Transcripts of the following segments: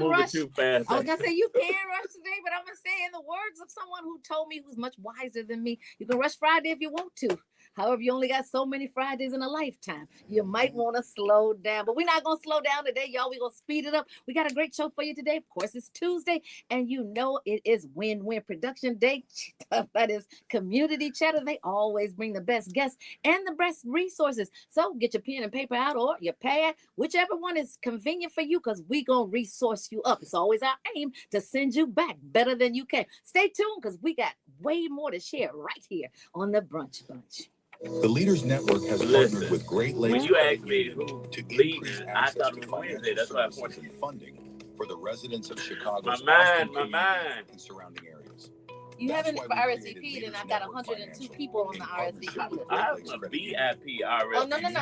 rush. Too fast. I was gonna say you can rush today, but I'm gonna say in the words of someone who told me who's much wiser than me, you can rush Friday if you want to. However, you only got so many Fridays in a lifetime. You might want to slow down, but we're not going to slow down today, y'all. We're going to speed it up. We got a great show for you today. Of course, it's Tuesday, and you know it is Win-Win Production Day. That is Community Chatter. They always bring the best guests and the best resources. So get your pen and paper out or your pad, whichever one is convenient for you, because we're going to resource you up. It's always our aim to send you back better than you can. Stay tuned, because we got way more to share right here on the Brunch Bunch. The Leaders Network has partnered with Great Lakes. When you asked me who to leading, increase I access thought to it was Wednesday. financial That's why I services pointed. and funding for the residents of Chicago's My community mind. and surrounding areas. You That's haven't why we RSVP'd, created and I've Leaders got Network 102 Financial people on in the partnership RSVP with list. Great I Lakes have a Credit Union. VIP already. Oh, no. I got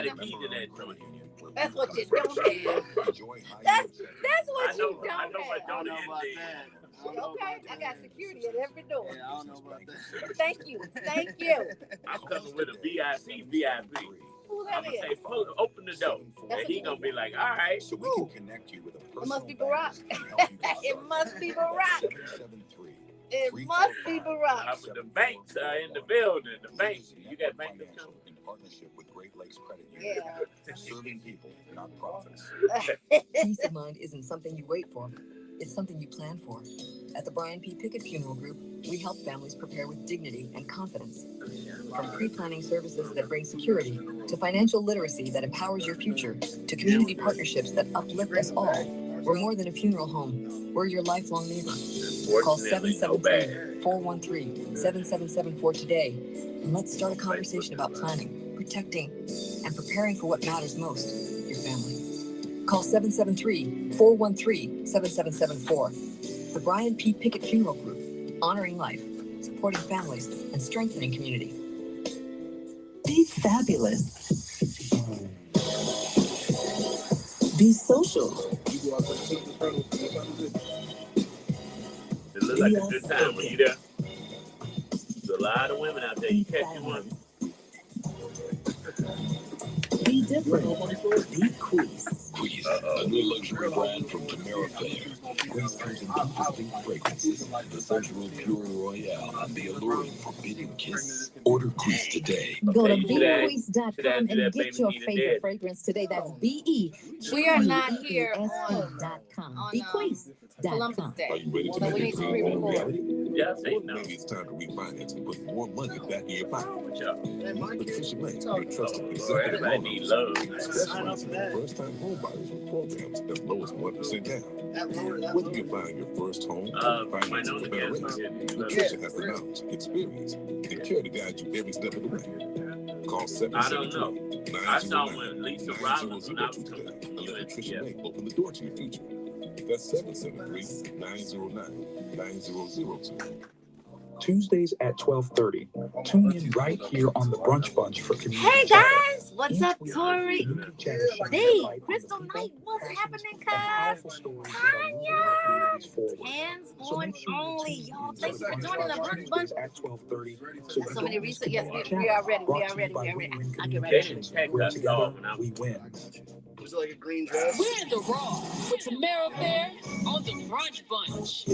No. a key to that joint. That's what you don't have. Enjoy high That's yield what you don't I know what have. don't about that. Okay, I got security at every door. Yeah, I don't know about that. Thank you. I'm coming with a VIP. Who I'm that gonna is? say, open the door, and he gonna be like, all right. So we can connect you with a personal It must be banker Barack. to help you get It must be Barack. 773. It must be Barack. The banks are in the building. The banks, you got banks Financial in partnership with Great Lakes Credit Yeah. Union, serving people, not profits. Peace of mind isn't something you wait for. It's something you plan for. At the Brian P. Pickett Funeral Group, we help families prepare with dignity and confidence. From pre-planning services that bring security, to financial literacy that empowers your future, to community partnerships that uplift us all, we're more than a funeral home. We're your lifelong neighbor. Call 773-413-7774 today, and let's start a conversation about planning, protecting, and preparing for what matters most, your family. Call 773-413-7774. The Brian P. Pickett Funeral Group, honoring life, supporting families, and strengthening community. Be fabulous. Be social. It looks like a good time when you there. There's a lot of women out there. You catch you one. Be different. Be Queez. Queez, a new luxury brand from Tamara Fair. Queez comes in two distinct fragrances, the sensual Pure Royale and the alluring Forbidden Kiss. Order Queez today. Go to Okay, bequeeze.com that and get baby your need a favorite dad. fragrance today. That's BE. We are not here on Bequeeze.com. Columbus Day. Are you ready to So make we your need to dream home re-record. reality? Yeah, I say no. Maybe it's time to refinance and put more money back in your pocket. With y'all. Meet Patricia May, your trusted Lord, executive everybody loan need officer, love. specializing in first-time home buyers with programs as low as 1% down. Whether you're buying your first home or financing for better rates, Patricia has the knowledge, experience, and care to guide you every step of the way. Call I don't know. I saw when Lisa Rollins when I was 773-909-9002 today and let Patricia yeah. May open the door to your future. That's 773-909-9002. Tuesdays at 12:30. Tune in right here on the Brunch Bunch for community Hey chatter. guys, what's up, Each week, Tori? Community Chatter shines D, a light on Crystal the people, Knight, what's passions, happening, and cuz? powerful stories that are moving our communities forward. Hands So on make sure you only, tune y'all. in to Thank you for Brunch joining the Bunch Brunch Bunch. Tuesdays at 12:30. So That's you so don't many miss research. Yes, Community we Chatter. are ready. We Brought are to you ready. by We are ready. Win-Win I'll get Communications. ready. Check Where us together off when I we win. Was it like a green dress? We're in the Raw with Tamara Fair on the Brunch Bunch.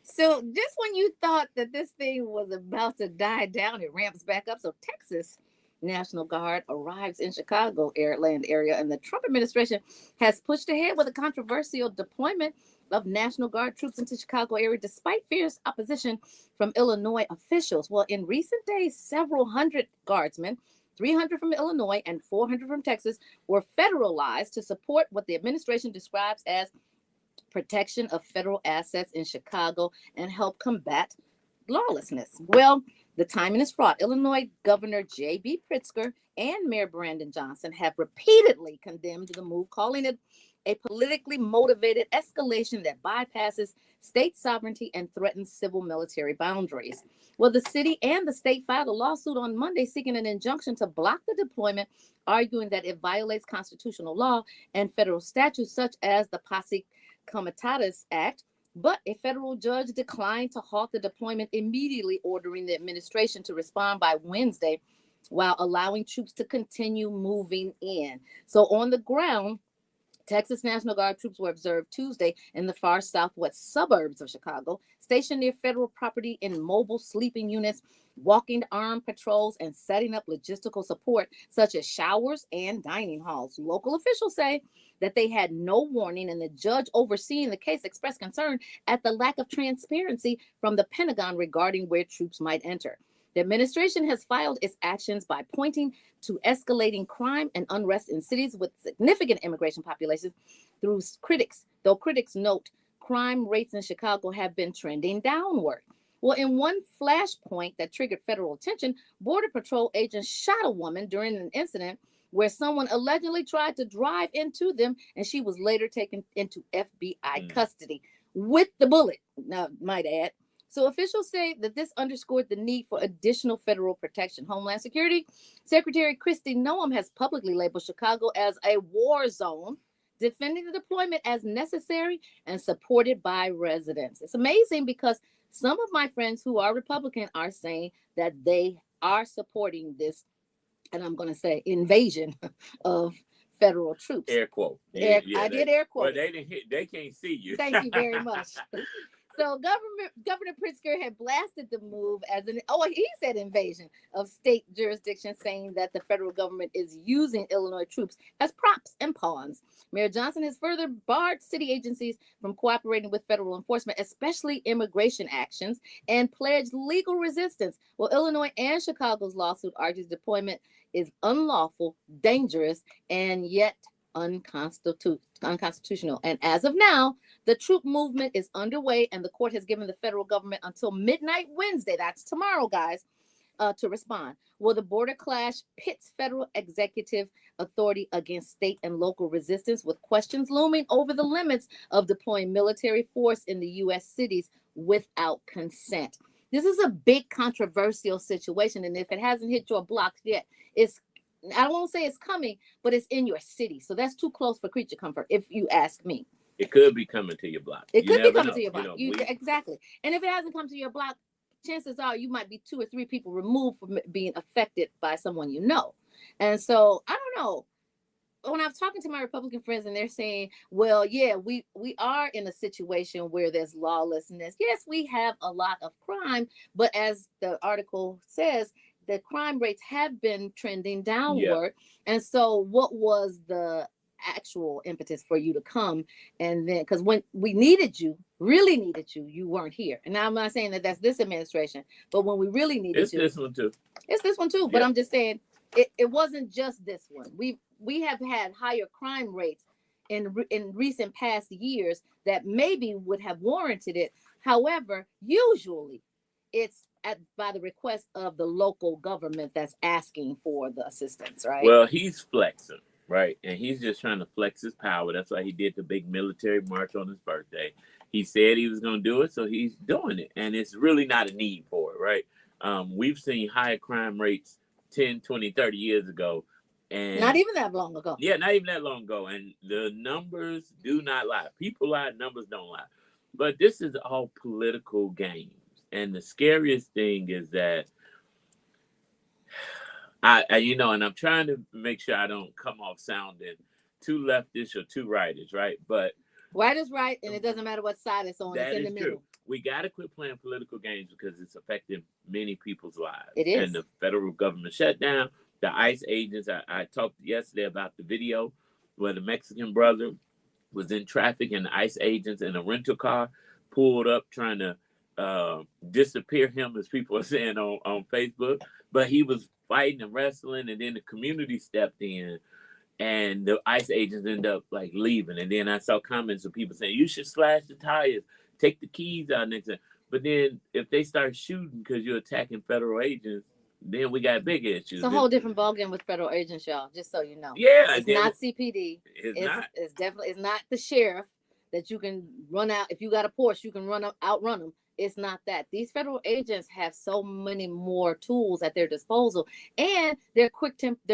So just when you thought that this thing was about to die down, it ramps back up. So Texas National Guard arrives in Chicago airland area, and the Trump administration has pushed ahead with a controversial deployment of National Guard troops into Chicago area, despite fierce opposition from Illinois officials. Well, in recent days, several hundred guardsmen, 300 from Illinois and 400 from Texas, were federalized to support what the administration describes as protection of federal assets in Chicago and help combat lawlessness. Well, the timing is fraught. Illinois Governor J.B. Pritzker and Mayor Brandon Johnson have repeatedly condemned the move, calling it a politically motivated escalation that bypasses state sovereignty and threatens civil military boundaries. Well, the city and the state filed a lawsuit on Monday seeking an injunction to block the deployment, arguing that it violates constitutional law and federal statutes such as the Posse Comitatus Act. But a federal judge declined to halt the deployment, immediately ordering the administration to respond by Wednesday while allowing troops to continue moving in. So on the ground, Texas National Guard troops were observed Tuesday in the far southwest suburbs of Chicago, stationed near federal property in mobile sleeping units, walking armed patrols, and setting up logistical support such as showers and dining halls. Local officials say that they had no warning, and the judge overseeing the case expressed concern at the lack of transparency from the Pentagon regarding where troops might enter. The administration has filed its actions by pointing to escalating crime and unrest in cities with significant immigration populations though critics note crime rates in Chicago have been trending downward. Well, in one flashpoint that triggered federal attention, Border Patrol agents shot a woman during an incident where someone allegedly tried to drive into them, and she was later taken into FBI custody with the bullet, now, might add. So officials say that this underscored the need for additional federal protection. Homeland Security Secretary Kristi Noem has publicly labeled Chicago as a war zone, defending the deployment as necessary and supported by residents. It's amazing because some of my friends who are Republican are saying that they are supporting this, and I'm going to say invasion of federal troops. Air quote. I did air quote. Well, they didn't hit. They can't see you. Thank you very much. So Governor Pritzker had blasted the move as he said invasion of state jurisdiction, saying that the federal government is using Illinois troops as props and pawns. Mayor Johnson has further barred city agencies from cooperating with federal enforcement, especially immigration actions, and pledged legal resistance. Well, Illinois and Chicago's lawsuit argues deployment is unlawful, dangerous, and yet unconstitutional. And as of now, the troop movement is underway, and the court has given the federal government until midnight Wednesday, that's tomorrow, guys, to respond. Well, the border clash pits federal executive authority against state and local resistance, with questions looming over the limits of deploying military force in the U.S. cities without consent. This is a big controversial situation, and if it hasn't hit your block yet, I won't say it's coming, but it's in your city. So that's too close for creature comfort, if you ask me. It could be coming to your block. It could be coming to your block. Exactly. And if it hasn't come to your block, chances are you might be 2 or 3 people removed from being affected by someone you know. And so, I don't know. When I'm talking to my Republican friends and they're saying, well, yeah, we are in a situation where there's lawlessness. Yes, we have a lot of crime, but as the article says, the crime rates have been trending downward. Yeah. And so what was the actual impetus for you to come? And then, because when we needed you, really needed you, you weren't here. And now I'm not saying that that's this administration, but when we really needed it's this one too. It's this one too. Yeah. But I'm just saying it wasn't just this one. We have had higher crime rates in recent past years that maybe would have warranted it. However, usually it's by the request of the local government that's asking for the assistance, right? Well, he's flexing, right? And he's just trying to flex his power. That's why he did the big military march on his birthday. He said he was going to do it, so he's doing it. And it's really not a need for it, right? We've seen higher crime rates 10, 20, 30 years ago. And not even that long ago. Yeah, not even that long ago. And the numbers do not lie. People lie, numbers don't lie. But this is all political games. And the scariest thing is that I and I'm trying to make sure I don't come off sounding too leftish or too rightish, right? But right is right, and it doesn't matter what side it's on. It's in the middle. True. We got to quit playing political games because it's affecting many people's lives. It is. And the federal government shutdown, the ICE agents. I talked yesterday about the video where the Mexican brother was in traffic and the ICE agents in a rental car pulled up trying to disappear him, as people are saying on Facebook, but he was fighting and wrestling, and then the community stepped in and the ICE agents ended up like leaving. And then I saw comments of people saying you should slash the tires, take the keys out next time. But then if they start shooting because you're attacking federal agents, then we got big issues. It's a whole different ballgame with federal agents, y'all, just so you know. Yeah, it's not CPD. It's definitely not the sheriff that you can run out. If you got a Porsche, you can outrun them. It's not that. These federal agents have so many more tools at their disposal, and they're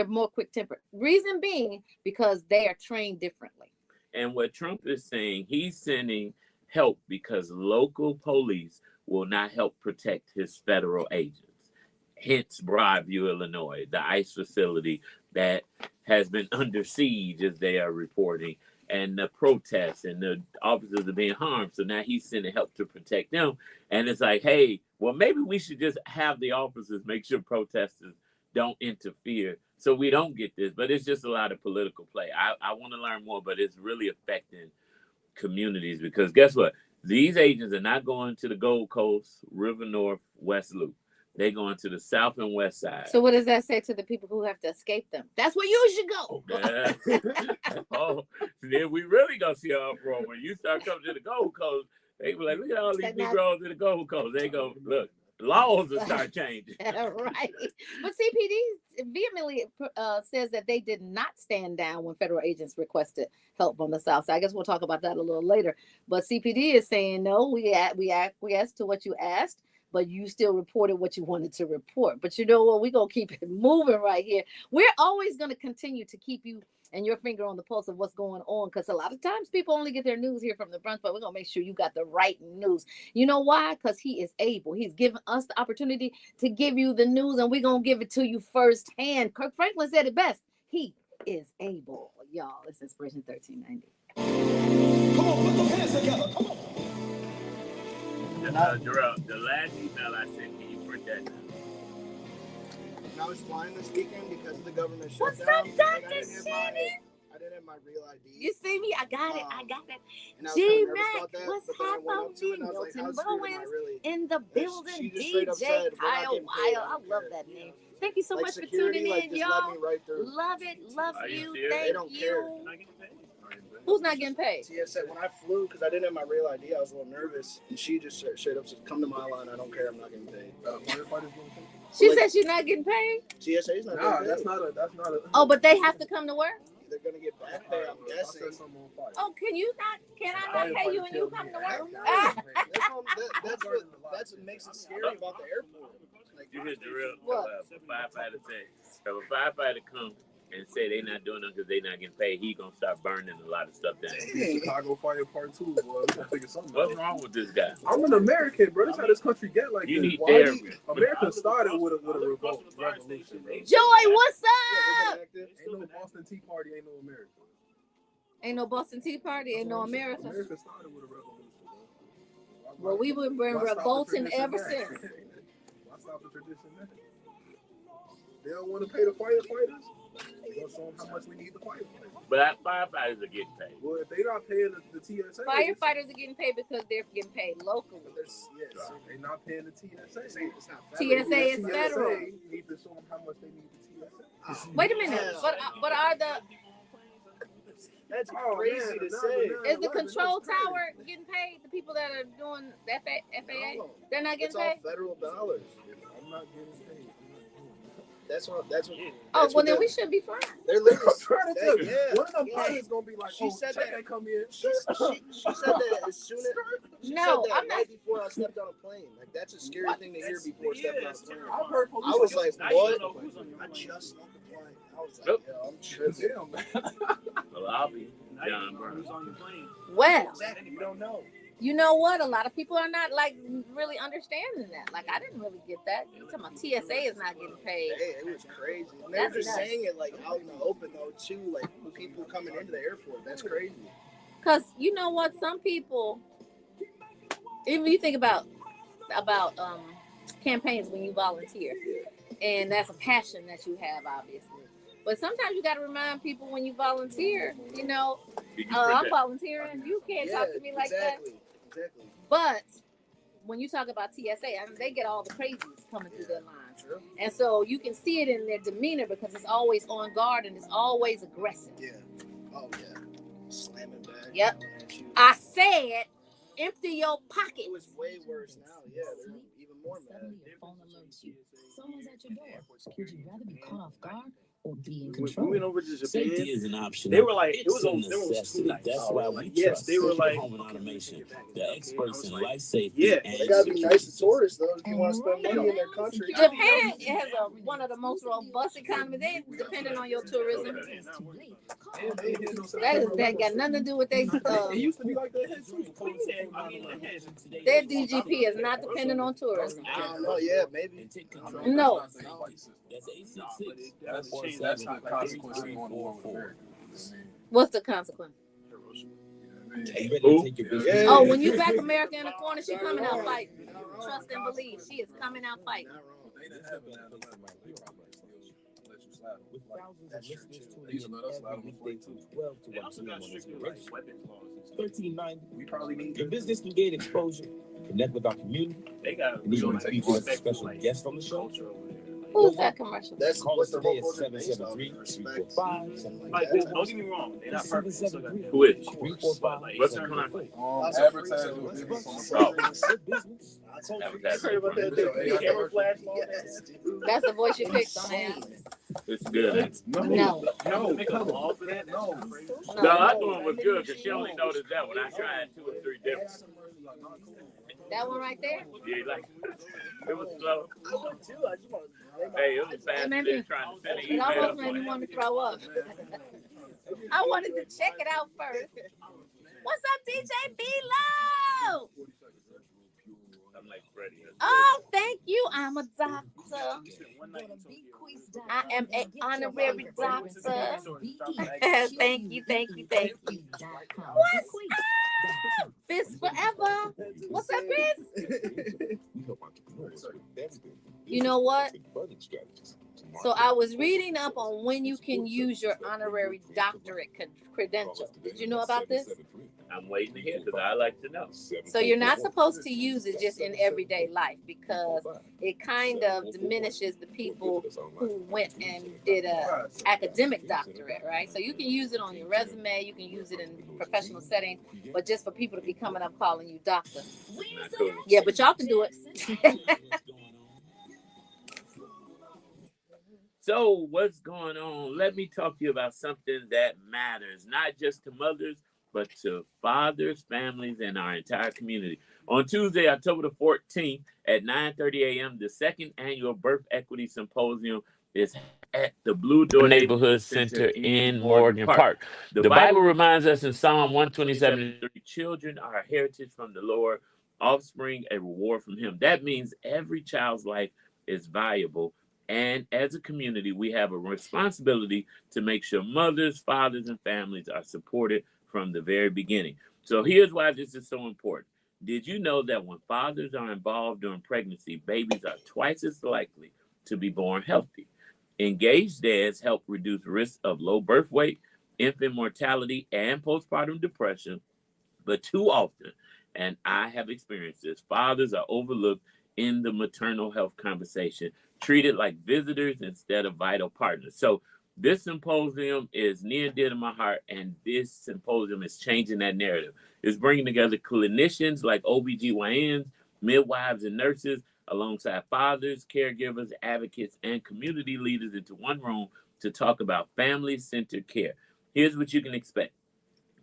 more quick-tempered. Reason being because they are trained differently. And what Trump is saying, he's sending help because local police will not help protect his federal agents. Hence Broadview, Illinois, the ICE facility that has been under siege, as they are reporting. and the protests and the officers are being harmed. So now he's sending help to protect them. And it's like, hey, well, maybe we should just have the officers make sure protesters don't interfere so we don't get this. But it's just a lot of political play. I want to learn more, but it's really affecting communities because guess what? These agents are not going to the Gold Coast, River North, West Loop. They're going to the south and west side. So what does that say to the people who have to escape them? That's where you should go. Oh, then we really gonna see an uproar when you start coming to the Gold Coast. They be like, look at all these Negroes in the Gold Coast. They go, look, laws will start changing. Right. But CPD vehemently says that they did not stand down when federal agents requested help from the South. So I guess we'll talk about that a little later. But CPD is saying, no, we acquiesced to what you asked, but you still reported what you wanted to report. But you know what? We're going to keep it moving right here. We're always going to continue to keep you and your finger on the pulse of what's going on, because a lot of times people only get their news here from the Brunch, but we're going to make sure you got the right news. You know why? Because he is able. He's given us the opportunity to give you the news, and we're going to give it to you firsthand. Kirk Franklin said it best. He is able. Y'all, it's Inspiration 1390. Come on, put those hands together. Come on. Jarrell, the last email I sent, can you print that down? I was flying this weekend because of the government shutdown. What's up, Dr. I didn't have my real ID. You see me? I got it. And I was G kind of nervous Mac, about that, what's but then I went up to it and I was like, Milton how serious am I Bowens really? in the building. She just straight up DJ said, "We're not Kyle getting paid." Wild. I love that name. Thank you so Like much for security, tuning like, in, just y'all. let me right through. Love it. Love Are you you. serious? Thank They don't you. care. Who's not getting paid? TSA, when I flew, because I didn't have my real ID, I was a little nervous. And she just straight up said, come to my line. I don't care. I'm not getting paid. She said she's not getting paid. TSA's not Nah, getting paid. that's not a. Oh, but they have to come to work. They're going to get back pay, I'm guessing. Oh, can I not pay you when you come to work? That's what makes it scary about the airport. Like, You hear the real What? firefighter say, if a firefighter come and say they not doing it because they not getting paid, he gonna start burning a lot of stuff down. Chicago Fire Part 2, boy. We gotta figure something What's out. wrong with this guy? I'm an American, bro. This how this country get like You this. need Why therapy. America started with a revolt, revolution, bro. Joy, what's up? Ain't no Boston Tea Party, ain't no America. Ain't no Boston Tea Party, ain't no America. America started with a revolution, bro. Well, we've been revolting ever since. Why stop the tradition then? They don't want to pay the firefighters. We're gonna show them how much we need the firefighters. But firefighters are getting paid. Well, if they not paying the TSA, Firefighters are getting paid because they're getting paid locally. they not paying the TSA. It's not TSA is federal. Need to show them how much they need the TSA. Wait a minute, but are the That's crazy to say. is the control tower getting paid? The people that are doing the FAA, No, they're not it's getting all paid. federal dollars. I'm not getting paid. That's what. Oh, well then we should be fine. They're literally Trying to tell you, yeah. one of them pilots gonna be like, She said check that- ain't come in. She said that as soon as she No, said that I'm not. right before I stepped on a plane. Like that's a scary thing to hear before stepping on a plane. I've heard police. I was like, Now you what? know who's on your I plane. just left the plane. I was like, Nope. yo, I'm tripping. Damn, man. Well, I'll be John Brown. Well, Exactly. You don't know. you know what? A lot of people are not like really understanding that. Like I didn't really get that. You're talking about TSA is not getting paid. Hey, it was crazy. And they were That's just nuts. saying it like out in the open though too, like people coming into the airport. That's crazy. Because you know what? Some people, even you think about campaigns when you volunteer, and that's a passion that you have, obviously. But sometimes you got to remind people when you volunteer, you know, I'm volunteering. You can't talk to me like that. Exactly. But when you talk about TSA, I mean, they get all the crazies coming through their lines. True. And so you can see it in their demeanor because it's always on guard and it's always aggressive. Yeah. Oh yeah. Slamming back. Yep. coming at you. I said, empty your pocket. It was way worse now. Yeah, they're even more mad. Suddenly your phone alerts you. Someone's at your door. Would you rather be caught off guard or be in control? We went over to Japan. Safety is an option. They were like, it was It's a on. There was necessity. two nights. That's why we Yes, trust they were like home and automation, the okay. experts I in was like, life safety. yeah, and They gotta be nice to security. tourists though if you want to spend money in their country. Japan has one of the most robust economies. They depending on your tourism. That got nothing to do with It used to be like that here too. their DGP is not dependent on tourism. I don't know. Yeah, maybe. And take control. No. That's 866. That's the consequence of going on with America. What's the consequence? Oh, when you back America in the corner, she coming out fighting. Trust and believe. She is coming out fighting. With thousands of listeners tuning in every weekday from 12 to 1 p.m. on this station. 1390. We probably need your business can gain exposure, connect with our community, and even feature as a special guest on the show. Who's that commercial? Call us today at 773-345-745. Don't get me wrong. They're not perfect. 773. Who is? 345. What's the commercial? Advertising with business on the business. Advertising. about that camera flash? That's the voice you picked on that. It's good. No. No, I thought it was good because she only noticed that one. I tried 2 or 3 different. That one right there? Yeah, like it was slow. Hey, it was fast. Trying to send an It email. almost made me want to throw up. I wanted to check it out first. What's up, DJ B-Lo? I'm like Freddie. Oh, thank you. I'm a doctor. I am an honorary doctor. Thank you. What's up? Fist forever. What's up, Chris? You know what? So I was reading up on when you can use your honorary doctorate credential. Did you know about this? I'm waiting to hear because I like to know. So you're not supposed to use it just in everyday life because it kind of diminishes the people who went and did a academic doctorate, right? So you can use it on your resume, you can use it in professional settings, but just for people to be coming up calling you doctor. Cool. Yeah, but y'all can do it. So what's going on? Let me talk to you about something that matters, not just to mothers, but to fathers, families, and our entire community. On Tuesday, October the 14th at 9:30 a.m., the 2nd annual Birth Equity Symposium is at the Blue Door Neighborhood Center in Morgan Park. The Bible reminds us in Psalm 127, children are a heritage from the Lord, offspring a reward from him. That means every child's life is valuable. And as a community, we have a responsibility to make sure mothers, fathers, and families are supported from the very beginning. So here's why this is so important. Did you know that when fathers are involved during pregnancy, babies are twice as likely to be born healthy? Engaged dads help reduce risk of low birth weight, infant mortality, and postpartum depression. But too often, and I have experienced this, fathers are overlooked in the maternal health conversation, treated like visitors instead of vital partners. So this symposium is near and dear to my heart, and this symposium is changing that narrative. It's bringing together clinicians like OBGYNs, midwives, and nurses, alongside fathers, caregivers, advocates, and community leaders into one room to talk about family-centered care. Here's what you can expect.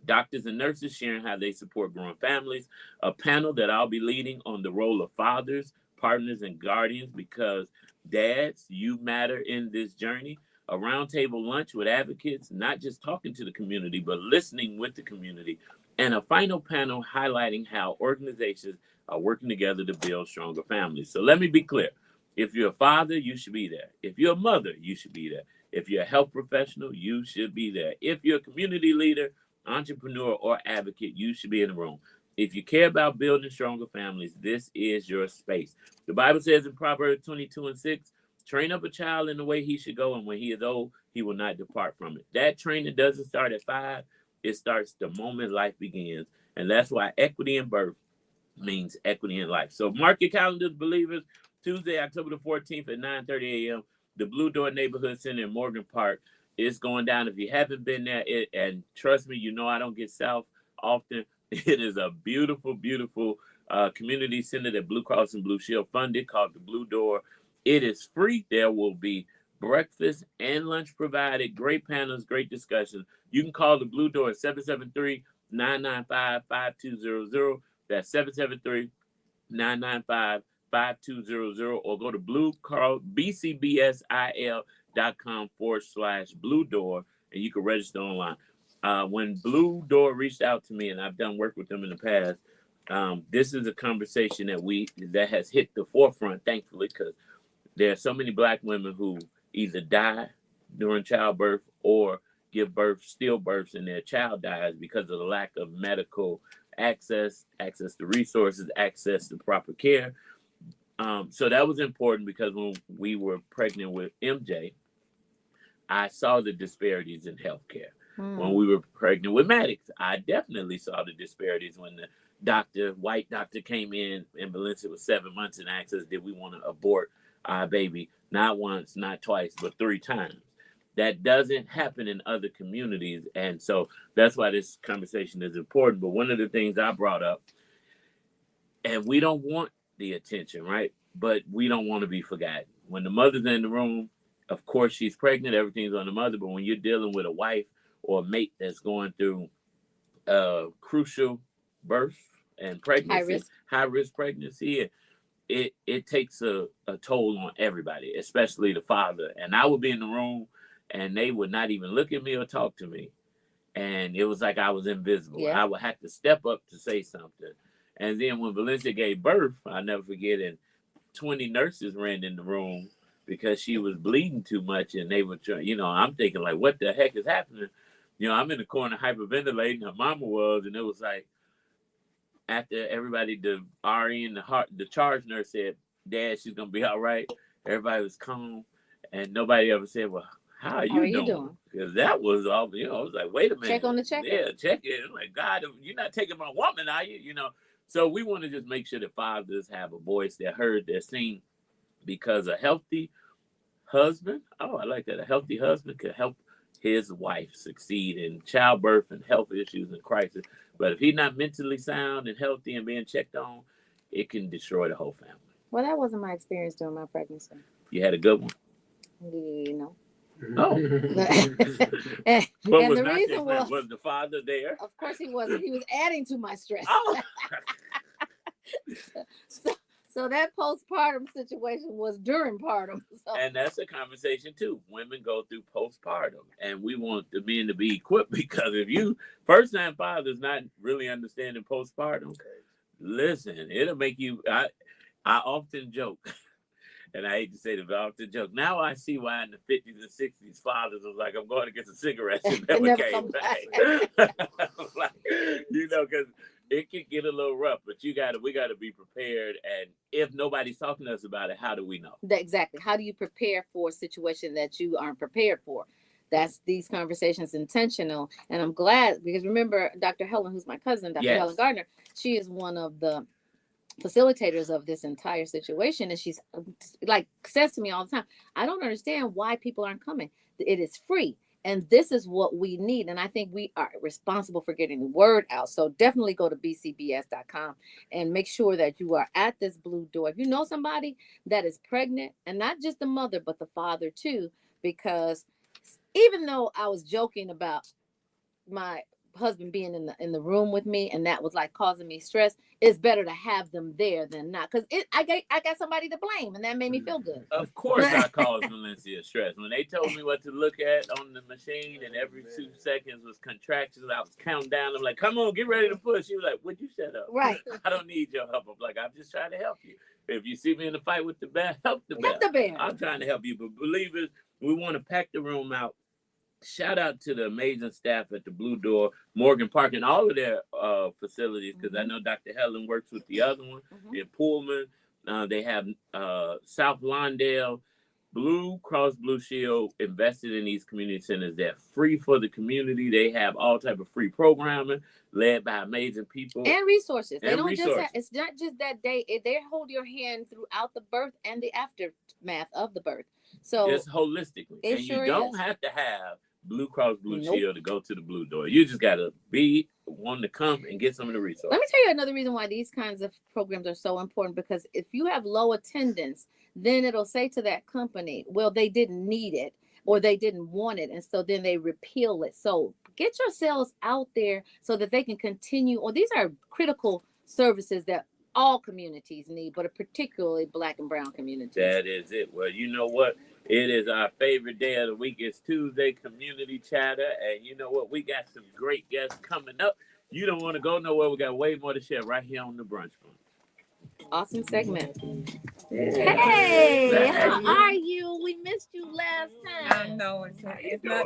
Doctors and nurses sharing how they support growing families, a panel that I'll be leading on the role of fathers, partners, and guardians, because dads, you matter in this journey, a roundtable lunch with advocates, not just talking to the community, but listening with the community, and a final panel highlighting how organizations are working together to build stronger families. So let me be clear. If you're a father, you should be there. If you're a mother, you should be there. If you're a health professional, you should be there. If you're a community leader, entrepreneur, or advocate, you should be in the room. If you care about building stronger families, this is your space. The Bible says in Proverbs 22:6, train up a child in the way he should go, and when he is old, he will not depart from it. That training doesn't start at 5. It starts the moment life begins. And that's why equity in birth means equity in life. So mark your calendars, believers. Tuesday, October the 14th at 9:30 a.m., the Blue Door Neighborhood Center in Morgan Park. It's going down. If you haven't been there, and trust me, you know I don't get south often. It is a beautiful, beautiful community center that Blue Cross and Blue Shield funded called the Blue Door. It is free. There will be breakfast and lunch provided. Great panels, great discussions. You can call the Blue Door at 773-995-5200. That's 773-995-5200, or go to bcbsil.com/Blue Door, and you can register online. When Blue Door reached out to me, and I've done work with them in the past, this is a conversation that has hit the forefront, thankfully, because there are so many Black women who either die during childbirth or give birth, stillbirths, and their child dies because of the lack of medical access to resources, access to proper care. So that was important because when we were pregnant with MJ, I saw the disparities in healthcare. When we were pregnant with Maddox, I definitely saw the disparities when the white doctor came in and Valencia was 7 months and asked us, did we want to abort our baby? Not once, not twice, but 3 times. That doesn't happen in other communities. And so that's why this conversation is important. But one of the things I brought up, and we don't want the attention, right? But we don't want to be forgotten. When the mother's in the room, of course, she's pregnant, everything's on the mother. But when you're dealing with a wife or a mate that's going through crucial birth and pregnancy, high risk pregnancy, it takes a toll on everybody, especially the father. And I would be in the room and they would not even look at me or talk to me. And it was like I was invisible. Yeah. I would have to step up to say something. And then when Valencia gave birth, I'll never forget it, 20 nurses ran in the room because she was bleeding too much. And they were trying, I'm thinking like, what the heck is happening? I'm in the corner hyperventilating, her mama was, and it was like, after everybody, the RE and the charge nurse said, Dad, she's going to be all right. Everybody was calm. And nobody ever said, well, how are you doing? Because that was all, I was like, wait a minute. Check on the check. Yeah, check it. I'm like, God, you're not taking my woman, are you? So we want to just make sure that fathers have a voice, they're heard, they're seen, because a healthy husband, I like that. A healthy husband could help his wife succeed in childbirth and health issues and crisis. But if he's not mentally sound and healthy and being checked on, it can destroy the whole family. Well, that wasn't my experience during my pregnancy. You had a good one? Oh. and the reason was the father there? Of course he wasn't. He was adding to my stress. Oh. So that postpartum situation was during partum. So. And that's a conversation too. Women go through postpartum, and we want the men to be equipped, because if you first-time fathers not really understanding postpartum, listen, it'll make you. I often joke, and I hate to say this, but I often joke. Now I see why in the 50s and 60s fathers was like, "I'm going to get some cigarettes," and never came back. Like, because it can get a little rough, but we got to be prepared. And if nobody's talking to us about it, how do we know? Exactly. How do you prepare for a situation that you aren't prepared for? That's these conversations intentional. And I'm glad, because remember, Dr. Helen, who's my cousin, Dr. Helen Gardner, she is one of the facilitators of this entire situation. And she's like, says to me all the time, I don't understand why people aren't coming. It is free. And this is what we need. And I think we are responsible for getting the word out. So definitely go to bcbs.com and make sure that you are at this blue door. If you know somebody that is pregnant, and not just the mother, but the father too, because even though I was joking about my husband being in the room with me, and that was like causing me stress, it's better to have them there than not, because I got somebody to blame, and that made me feel good. Of course I caused Valencia stress. When they told me what to look at on the machine, and every 2 seconds was contractions, I was counting down. I'm like, come on, get ready to push. She was like, would you shut up? Right. I don't need your help. I'm like, I'm just trying to help you. If you see me in the fight with the bear, help the bear. Help the bear. I'm trying to help you. But believe it, we want to pack the room out. Shout out to the amazing staff at the Blue Door, Morgan Park, and all of their facilities, because I know Dr. Helen works with the other one in Pullman. They have South Lawndale. Blue Cross Blue Shield invested in these community centers. They're free for the community. They have all type of free programming led by amazing people and resources. They don't just have, it's not just that day. They hold your hand throughout the birth and the aftermath of the birth. So it's holistically, and you don't have to have Blue Cross Blue Shield to go to the Blue Door. You just got to be one to come and get some of the resources. Let me tell you another reason why these kinds of programs are so important, because if you have low attendance, then it'll say to that company, well, they didn't need it or they didn't want it. And so then they repeal it. So get yourselves out there so that they can continue. Or these are critical services that all communities need, but particularly Black and brown communities. That is it. Well, you know what? It is our favorite day of the week. It's Tuesday Community Chatter. And you know what? We got some great guests coming up. You don't want to go nowhere. We got way more to share right here on the Brunch Bunch. Awesome segment. Yeah. Hey, how are you? We missed you last I time. know it's not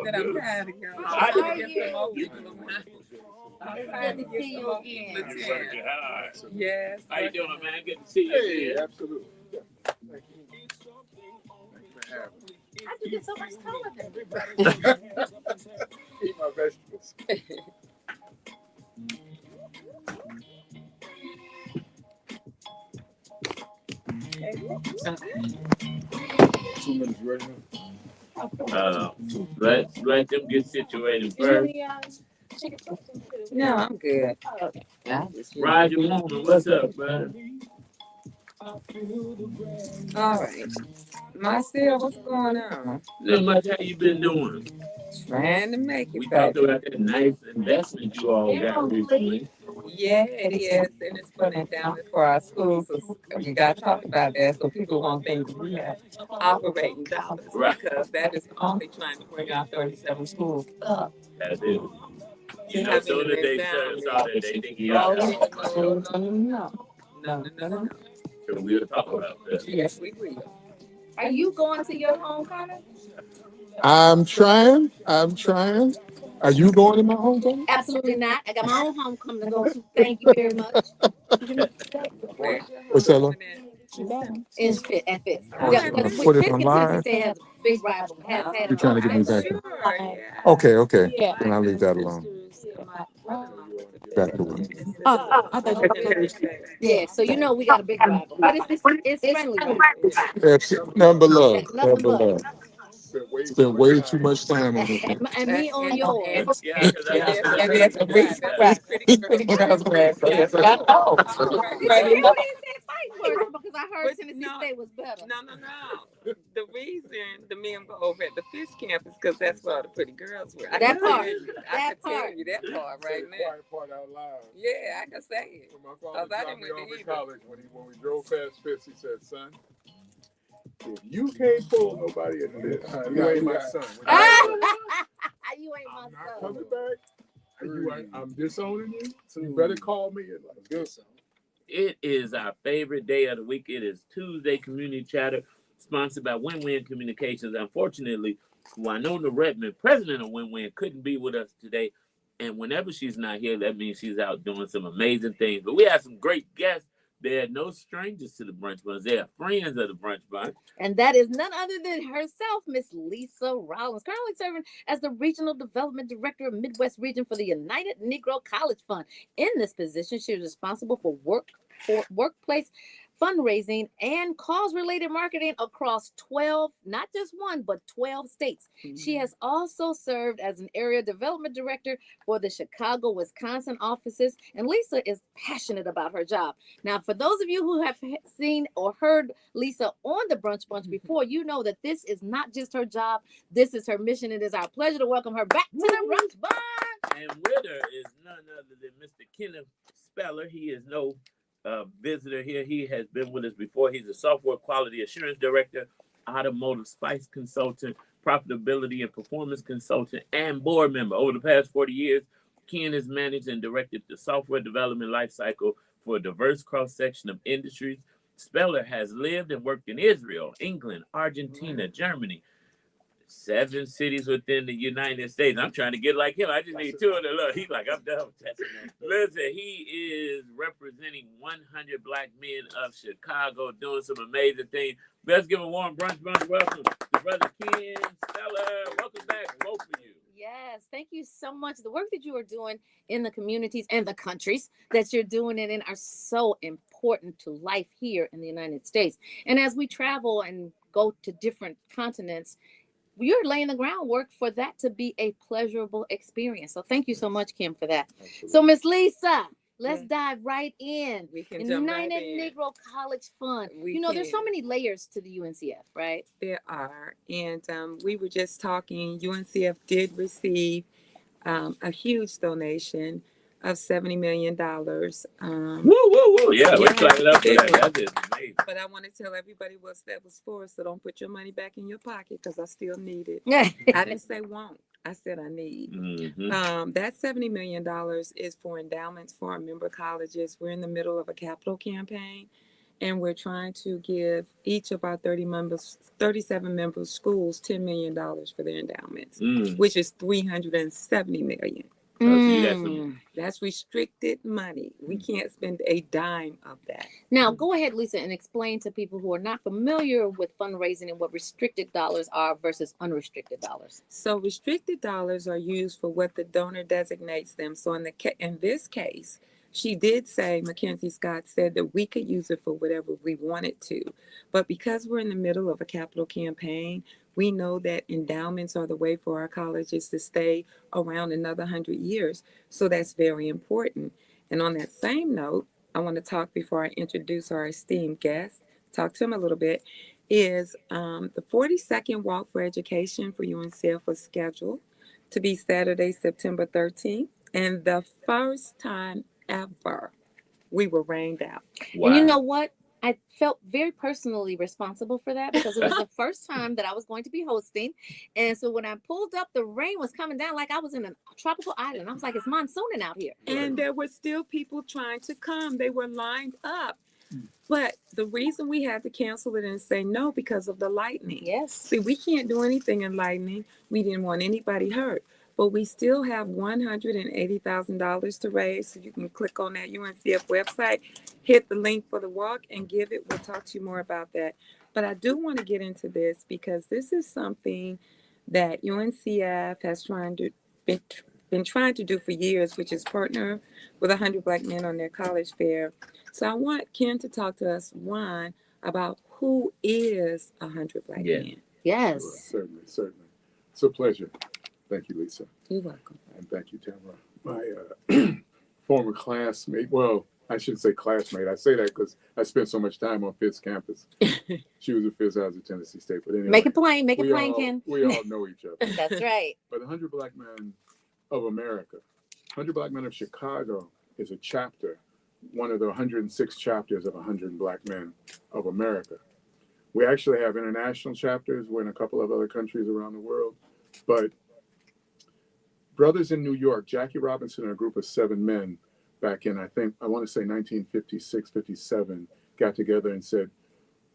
that I'm tired of y'all. How I are need to get some more you? people around. I'm It's trying good to to get see some you more people again. attend. Yes. How you doing, man? Good to see you again. Hey, absolutely. Thank you. Thanks for having me. How'd you get so much taller than me? Eat my vegetables. 2 minutes, you ready now? Let them get situated first. No, I'm good. Roger Moon, what's up, brother? All right. Marcel, what's going on? Not much. How you been doing? Trying to make it, We talked baby. about that nice investment you all got recently. Yeah, it is. And it's putting it down for our schools. So we got to talk about that so people won't think we have operating dollars. Right. Because that is only trying to bring our 37 schools up. That's it. You know, I as soon mean, as they saw that, they think you got No. So we'll talk about that. Yes, we will. Are you going to your homecoming? I'm trying. Are you going to my homecoming? Absolutely not. I got my own homecoming to go to. Thank you very much. What's that? Love? It's fit at Fitz. Oh, Yeah, you because gonna put it Fitz on Tennessee live? State has a big rival. Has had You're it trying to for get me several back years. there. Okay. Then I'll leave that alone. Back to work. Yeah, so you know we got a big rival, but it's friendly rival. None but love. Nothing but. Spent way too much time on this one. And me on yours. Yeah, because I just That's a pretty girls. Yes, I know. Did you say fight words because I heard Tennessee State was better. No. The reason the men go over at the Fish campus because that's where all the pretty girls were. I That can part. tell you that part right now. Quiet part out loud. Yeah, I can say it. When my father dropped me off in college, when we drove past Fitz, he said, "Son, if you can't pull nobody into this, you ain't my son." You ain't my I'm not son. coming back. I'm disowning you. So you better call me. It is our favorite day of the week. It is Tuesday Community Chatter, sponsored by Win-Win Communications. Unfortunately, Wynona Redmond, president of Win-Win, couldn't be with us today. And whenever she's not here, that means she's out doing some amazing things. But we have some great guests. They're no strangers to the Brunch Bunch. They are friends of the Brunch Bunch. And that is none other than herself, Miss Lisa Rollins, currently serving as the Regional Development Director of Midwest Region for the United Negro College Fund. In this position, she is responsible for workplace fundraising and cause-related marketing across 12, not just one, but 12 states. Mm-hmm. She has also served as an area development director for the Chicago, Wisconsin offices, and Lisa is passionate about her job. Now, for those of you who have seen or heard Lisa on the Brunch Bunch before, you know that this is not just her job. This is her mission. It is our pleasure to welcome her back to the Brunch Bunch. And with her is none other than Mr. Kenneth Speller. He is no visitor here. He has been with us before. He's a software quality assurance director, automotive spice consultant, profitability and performance consultant, and board member. Over the past 40 years, Ken has managed and directed the software development lifecycle for a diverse cross-section of industries. Speller has lived and worked in Israel, England, Argentina, Germany, 7 cities within the United States. I'm trying to get like him. I just need 2 of the look. He's like, I'm done with that. Listen, he is representing 100 black men of Chicago, doing some amazing things. Let's give a warm Brunch Bunch welcome to Brother Ken Speller. Welcome back, both of you. Yes, thank you so much. The work that you are doing in the communities and the countries that you're doing it in are so important to life here in the United States. And as we travel and go to different continents, you're laying the groundwork for that to be a pleasurable experience. So thank you so much, Kim, for that. Absolutely. So Miss Lisa, let's dive right in. We can United right in. Negro College Fund. There's so many layers to the UNCF, right? There are. And we were just talking, UNCF did receive a huge donation of $70 million. Woo. Yeah, we're excited up for that. That is amazing. But I want to tell everybody what that was for, so don't put your money back in your pocket because I still need it. I didn't say won't. I said I need. Mm-hmm. That $70 million is for endowments for our member colleges. We're in the middle of a capital campaign. and we're trying to give each of our 37 members schools $10 million for their endowments, which is $370 million. So you got some. That's restricted money. We can't spend a dime of that. Now, go ahead, Lisa, and explain to people who are not familiar with fundraising and what restricted dollars are versus unrestricted dollars. So restricted dollars are used for what the donor designates them. So in this case, she did say, Mackenzie Scott said that we could use it for whatever we wanted to. But because we're in the middle of a capital campaign, we know that endowments are the way for our colleges to stay around another 100 years. So that's very important. And on that same note, I want to talk before I introduce our esteemed guest, talk to him a little bit, is the 42nd Walk for Education for UNCF was scheduled to be Saturday, September 13th. And the first time ever we were rained out. Wow. And you know what? I felt very personally responsible for that because it was the first time that I was going to be hosting. And so when I pulled up, the rain was coming down like I was in a tropical island. I was like, it's monsooning out here. And there were still people trying to come. They were lined up. But the reason we had to cancel it and say no because of the lightning. Yes. See, we can't do anything in lightning. We didn't want anybody hurt. But we still have $180,000 to raise. So you can click on that UNCF website, hit the link for the walk and give it. We'll talk to you more about that. But I do want to get into this because this is something that UNCF has been trying to do for years, which is partner with 100 Black men on their college fair. So I want Ken to talk to us, one, about who is 100 Black men. Yes. Certainly. It's a pleasure. Thank you, Lisa. You're welcome. And thank you, Tamara. My former classmate, well, I shouldn't say classmate. I say that because I spent so much time on Fisk campus. She was a Fisk, I was at Tennessee State. But anyway, make it plain, Ken. We all know each other. That's right. But 100 Black Men of America, 100 Black Men of Chicago is a chapter, one of the 106 chapters of 100 Black Men of America. We actually have international chapters. We're in a couple of other countries around the world. But brothers in New York, Jackie Robinson and a group of 7 men back in, I want to say 1956, 57, got together and said,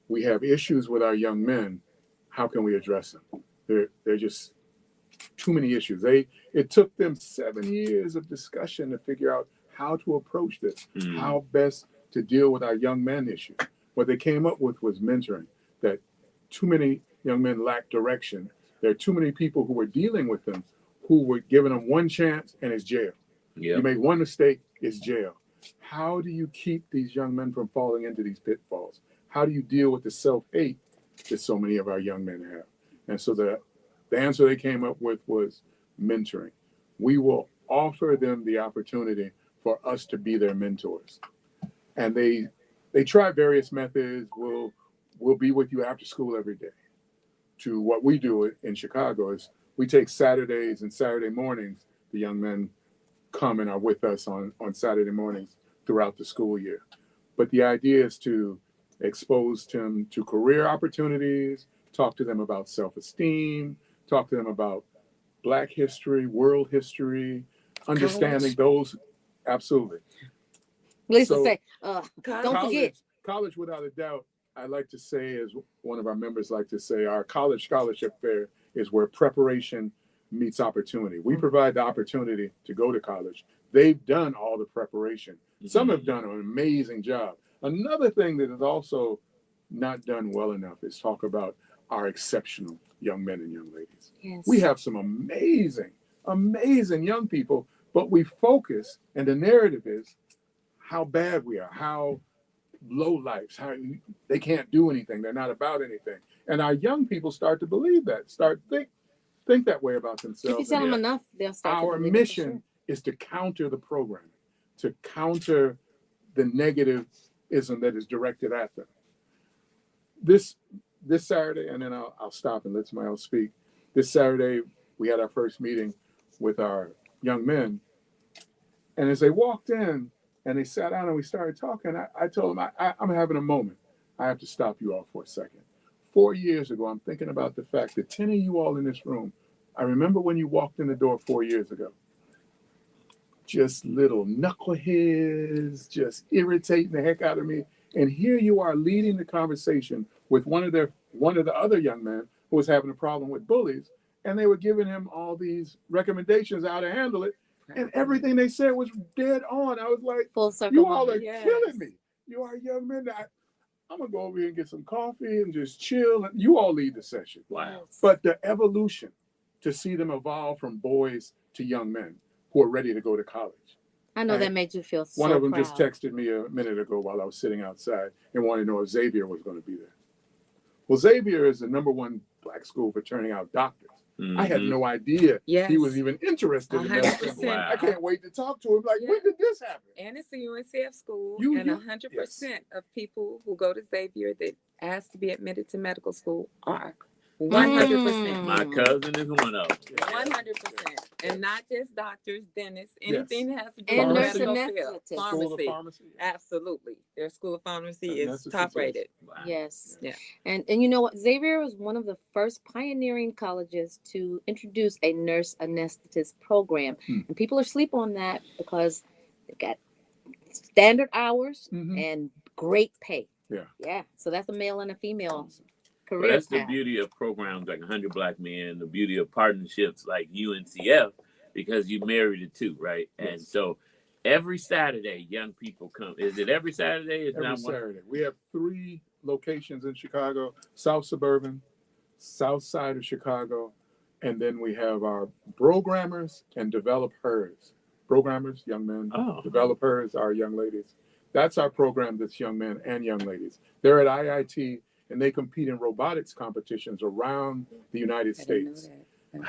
we have issues with our young men. How can we address them? They're just too many issues. It took them 7 years of discussion to figure out how to approach this, how best to deal with our young men issue. What they came up with was mentoring, that too many young men lack direction. There are too many people who were dealing with them who were giving them one chance and it's jail. Yep. You make one mistake, it's jail. How do you keep these young men from falling into these pitfalls? How do you deal with the self-hate that so many of our young men have? And so the answer they came up with was mentoring. We will offer them the opportunity for us to be their mentors. And they try various methods. We'll be with you after school every day. To what we do in Chicago is we take Saturdays and Saturday mornings. The young men come and are with us on Saturday mornings throughout the school year. But the idea is to expose them to career opportunities, talk to them about self-esteem, talk to them about Black history, world history, understanding those. Absolutely. Lisa say, don't forget. College, without a doubt, I like to say, as one of our members like to say, our college scholarship fair is where preparation meets opportunity. We provide the opportunity to go to college. They've done all the preparation. Some have done an amazing job. Another thing that is also not done well enough is talk about our exceptional young men and young ladies. Yes. We have some amazing, amazing young people, but we focus, and the narrative is how bad we are, how low lives, how they can't do anything, they're not about anything. And our young people start to believe that, think that way about themselves. If you tell them enough, they'll start to believe it. Our mission is to counter the programming, to counter the negativism that is directed at them. This Saturday, and then I'll stop and let somebody else speak. This Saturday, we had our first meeting with our young men. And as they walked in and they sat down and we started talking, I told them, I'm having a moment. I have to stop you all for a second. 4 years ago, I'm thinking about the fact that 10 of you all in this room, I remember when you walked in the door 4 years ago. Just little knuckleheads, just irritating the heck out of me. And here you are leading the conversation with one of the other young men who was having a problem with bullies, and they were giving him all these recommendations how to handle it, and everything they said was dead on. I was like, Full circle you all moment. are killing me. You are young men. I'm gonna go over here and get some coffee and just chill, and you all lead the session. Wow. But the evolution to see them evolve from boys to young men who are ready to go to college. I know that made you feel so One of them proud. just texted me a minute ago while I was sitting outside and wanted to know if Xavier was going to be there. Well, Xavier is the #1 Black school for turning out doctors. Mm-hmm. I had no idea he was even interested in medicine. Wow. I can't wait to talk to him. Like, when did this happen? And it's a UNCF school, You- and 100% of people who go to Xavier that ask to be admitted to medical school are 100%. My cousin is one of them. 100%. And not just doctors, dentists, anything that has to do And with nurse medical anesthetists. field. School of Pharmacy. Absolutely. Their school of pharmacy And is that's a top success. rated. Wow. Yes. Yeah. And you know what? Xavier was one of the first pioneering colleges to introduce a nurse anesthetist program. And people are asleep on that because they got standard hours and great pay. Yeah. Yeah. So that's a male and a female But career that's the path. beauty of programs like 100 Black Men, the beauty of partnerships like UNCF, because you married the two, right? Yes. And so every Saturday, young people come. Is it every Saturday? It's Every not Saturday. We have 3 locations in Chicago: South Suburban, South Side of Chicago, and then we have our programmers and developers. Programmers, young men. Oh. Developers are young ladies. That's our program that's young men and young ladies. They're at IIT, and they compete in robotics competitions around the United States.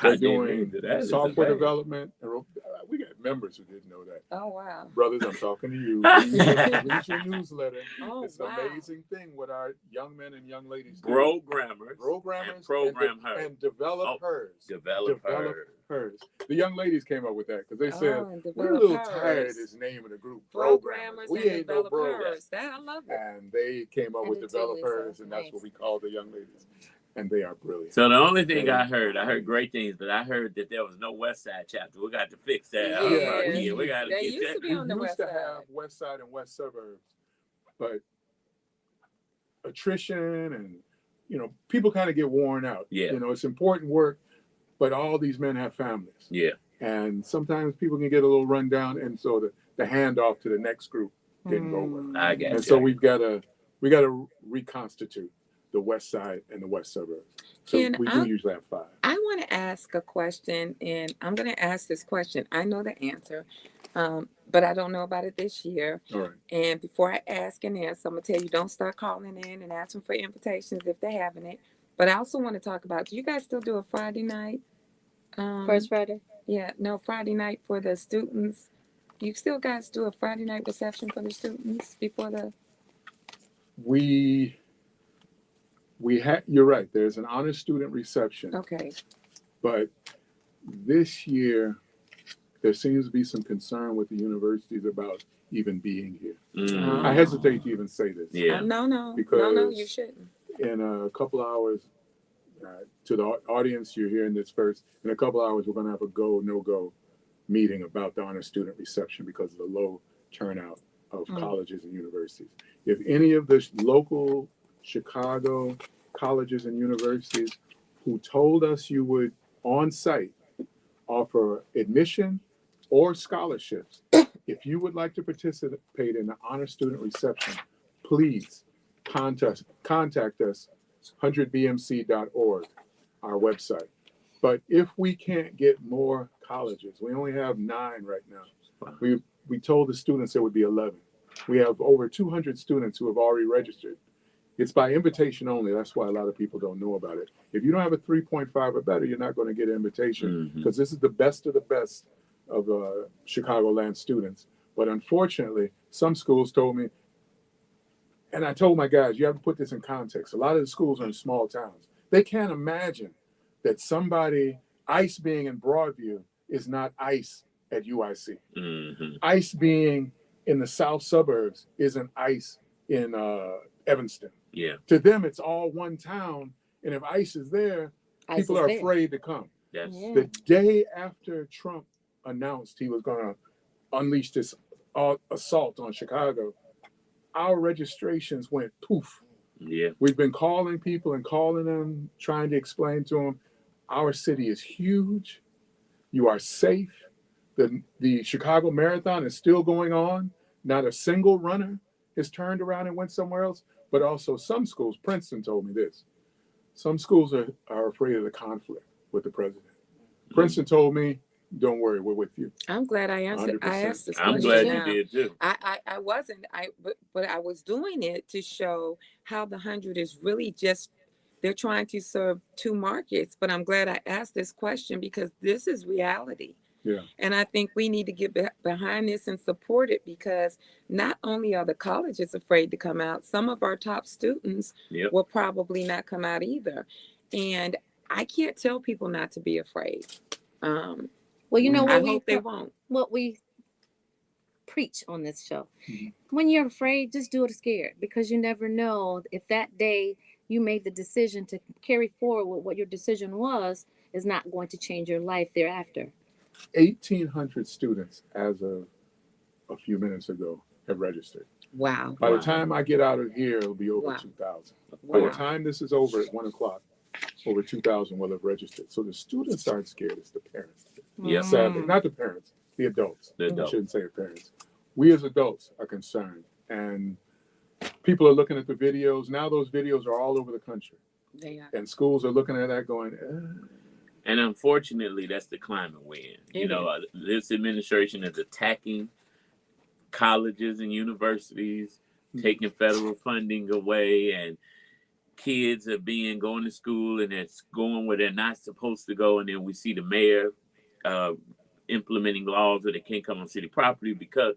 They're doing software development. And we got members who didn't know that. Oh, wow. Brothers, I'm talking to you. Read your newsletter. Oh, It's an wow. amazing thing what our young men and young ladies do. Programmers Programmers program her. and developers. Developers. The young ladies came up with that because they said, and we're a little developers. tired of this name of the group, Programmers We and ain't no bros. developers. That, I love it. And they came up And with the two is developers, so and that's nice. what we call the young ladies. And they are brilliant. So the only thing I heard great things, but I heard that there was no West Side chapter. We got to fix that. Yeah. We got to They get used that. to be on the We West used to Side. have West Side and West Suburbs, but attrition and people kind of get worn out. Yeah. It's important work, but all these men have families. Yeah. And sometimes people can get a little run down, and so the handoff to the next group didn't go well. I get And you. so we got to reconstitute the West Side and the West Suburbs. So Ken, we do usually have 5. I want to ask a question, and I'm going to ask this question. I know the answer, but I don't know about it this year. All right. And before I ask and answer, I'm going to tell you, don't start calling in and asking for invitations if they haven't it. But I also want to talk about, do you guys still do a Friday night? First Friday? Yeah, no, Friday night for the students. You still guys do a Friday night reception for the students before the... You're right. There's an honor student reception. Okay. But this year, there seems to be some concern with the universities about even being here. Mm. I hesitate to even say this. Yeah. No, Because you shouldn't. In a couple of hours, to the audience, you're hearing this first. In a couple of hours, we're going to have a go, no-go meeting about the honor student reception because of the low turnout of colleges and universities. If any of the local Chicago colleges and universities who told us you would on site offer admission or scholarships, if you would like to participate in the honor student reception, please contact us 100bmc.org, our website. But if we can't get more colleges, we only have 9 right now. We told the students there would be 11. We have over 200 students who have already registered. It's by invitation only. That's why a lot of people don't know about it. If you don't have a 3.5 or better, you're not going to get an invitation because this is the best of the best of Chicagoland students. But unfortunately, some schools told me, and I told my guys, you have to put this in context. A lot of the schools are in small towns. They can't imagine that somebody, ICE being in Broadview, is not ICE at UIC. ICE being in the south suburbs isn't ICE in Evanston. Yeah. To them, it's all one town. And if ICE is there, people are afraid to come. Yes. Yeah. The day after Trump announced he was going to unleash this assault on Chicago, our registrations went poof. Yeah. We've been calling people and calling them, trying to explain to them, our city is huge. You are safe. The Chicago Marathon is still going on. Not a single runner has turned around and went somewhere else. But also some schools, Princeton told me this, some schools are afraid of the conflict with the president. Princeton told me, don't worry, we're with you. I'm glad I answered. 100%. I asked this I'm question. glad now. you did too. I wasn't. But I was doing it to show how the 100 is really just. They're trying to serve two markets. But I'm glad I asked this question because this is reality. Yeah. And I think we need to get behind this and support it because not only are the colleges afraid to come out, some of our top students will probably not come out either. And I can't tell people not to be afraid. Well, you know what I hope they won't. What we preach on this show. Mm-hmm. When you're afraid, just do it scared because you never know if that day you made the decision to carry forward with what your decision was is not going to change your life thereafter. 1,800 students as of a few minutes ago have registered. Wow. By the time I get out of here, it'll be over 2,000. By the time this is over at 1 o'clock, over 2,000 will have registered. So the students aren't scared, it's the parents. Yeah. Sadly, not the parents, the adults. The adults. I shouldn't say the parents. We as adults are concerned. And people are looking at the videos. Now those videos are all over the country. They are. And schools are looking at that going, And unfortunately, that's the climate we're in. You know, this administration is attacking colleges and universities, taking federal funding away, and kids are going to school and it's going where they're not supposed to go. And then we see the mayor implementing laws that they can't come on city property because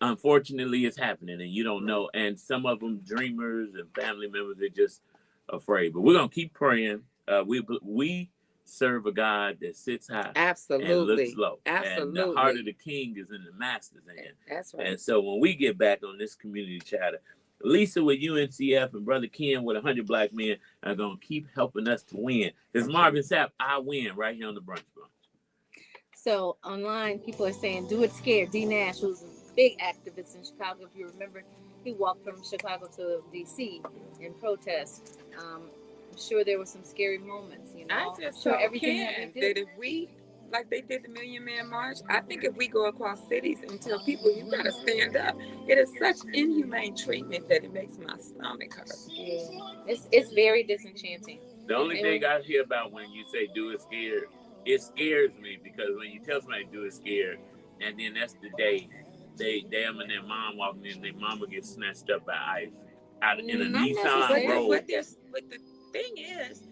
unfortunately it's happening and you don't know. And some of them dreamers and family members are just afraid. But we're going to keep praying. We serve a God that sits high Absolutely. and looks low. Absolutely. And the heart of the king is in the master's hand. That's right. And so when we get back on this community chatter, Lisa with UNCF and Brother Ken with 100 Black Men are going to keep helping us to win. This Marvin Sapp, I win right here on the Brunch Bunch. So online, people are saying, do it scared. D. Nash, who's a big activist in Chicago, if you remember, he walked from Chicago to D.C. in protest. I'm sure there were some scary moments, you know. I just sure told everything Ken that they did. that if we, like they did the Million Man March, I think if we go across cities and tell people you gotta stand up, it is such inhumane treatment that it makes my stomach hurt. Yeah. It's very disenchanting. The only thing I hear about when you say do it scared, it scares me because when you tell somebody do it scared, and then that's the day them and their mom walking in, their mama gets snatched up by ICE out in a Nissan Road. But the thing is,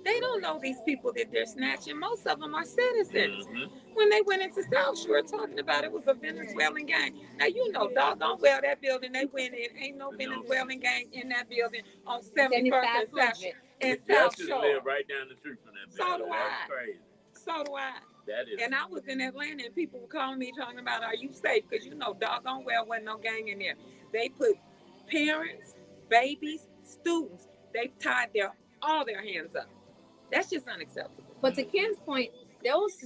they don't know these people that they're snatching. Most of them are citizens. Mm-hmm. When they went into South Shore talking about it was a Venezuelan gang. Now, you know, doggone well that building they went in, ain't no Venezuelan gang in that building on 71st and South Shore. Live right down the street from that building. So do I. That's crazy. So do I. That is. And I was in Atlanta and people were calling me talking about, are you safe? Because you know, doggone well wasn't no gang in there. They put parents, babies, students, they tied all their hands up. That's just unacceptable. But to Ken's point, those